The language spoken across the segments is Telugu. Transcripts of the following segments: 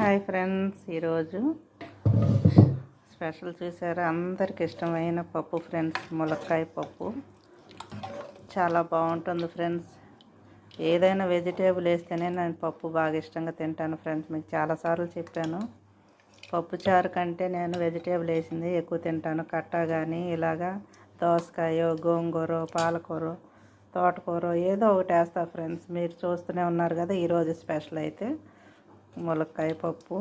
హాయ్ ఫ్రెండ్స్, ఈరోజు స్పెషల్ చూసారా, అందరికి ఇష్టమైన పప్పు ఫ్రెండ్స్. ములక్కాయ పప్పు చాలా బాగుంటుంది ఫ్రెండ్స్. ఏదైనా వెజిటేబుల్ వేస్తేనే నేను పప్పు బాగా ఇష్టంగా తింటాను ఫ్రెండ్స్. మీకు చాలాసార్లు చెప్పాను, పప్పు చారు కంటే నేను వెజిటేబుల్ వేసింది ఎక్కువ తింటాను. కట్టా కానీ ఇలాగా దోసకాయ, గోంగూర, పాలకూర, తోటకూర ఏదో ఒకటి వేస్తా ఫ్రెండ్స్. మీరు చూస్తూనే ఉన్నారు కదా. ఈరోజు స్పెషల్ అయితే ములక్కాయ పప్పు.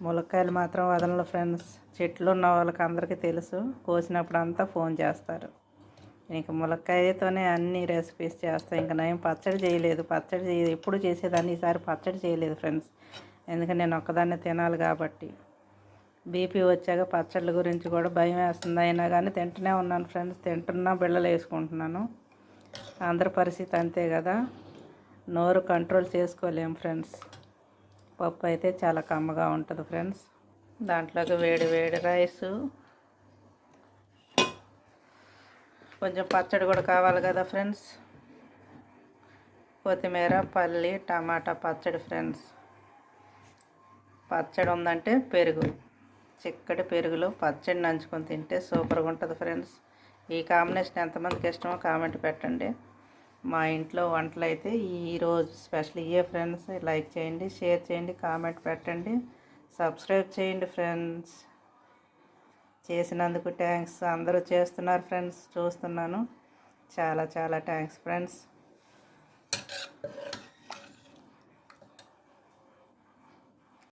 ములక్కాయలు మాత్రం వదలను ఫ్రెండ్స్. చెట్లు ఉన్న వాళ్ళకి అందరికీ తెలుసు, కోసినప్పుడు అంతా ఫోన్ చేస్తారు. ఇంక ములక్కాయతోనే అన్ని రెసిపీస్ చేస్తాను. ఇంకా నేను పచ్చడి చేయలేదు. ఎప్పుడు చేసేదాన్ని, ఈసారి పచ్చడి చేయలేదు ఫ్రెండ్స్. ఎందుకంటే నేను ఒక్కదాన్నే తినాలి కాబట్టి. బీపీ వచ్చాక పచ్చళ్ళ గురించి కూడా భయం వేస్తుంది. అయినా కానీ తింటూనే ఉన్నాను ఫ్రెండ్స్. తింటున్నా బిళ్ళలు వేసుకుంటున్నాను. అందరి పరిస్థితి అంతే కదా, నోరు కంట్రోల్ చేసుకోలేము ఫ్రెండ్స్. పప్పు అయితే చాలా కమ్మగా ఉంటుంది ఫ్రెండ్స్. దాంట్లోకి వేడి వేడి రైసు, కొంచెం పచ్చడి కూడా కావాలి కదా ఫ్రెండ్స్. కొత్తిమీర, పల్లి, టమాటా పచ్చడి ఫ్రెండ్స్. పచ్చడి ఉందంటే పెరుగు, చిక్కటి పెరుగులో పచ్చడి నంచుకొని తింటే సూపర్గా ఉంటుంది ఫ్రెండ్స్. ఈ కాంబినేషన్ ఎంతమందికి ఇష్టమో కామెంట్ పెట్టండి. మా ఇంట్లో వంటలు అయితే ఈరోజు స్పెషల్ ఇయే ఫ్రెండ్స్. లైక్ చేయండి, షేర్ చేయండి, కామెంట్ పెట్టండి, సబ్స్క్రైబ్ చేయండి ఫ్రెండ్స్. చేసినందుకు థ్యాంక్స్. అందరూ చేస్తున్నారు ఫ్రెండ్స్, చూస్తున్నాను. చాలా చాలా థ్యాంక్స్ ఫ్రెండ్స్.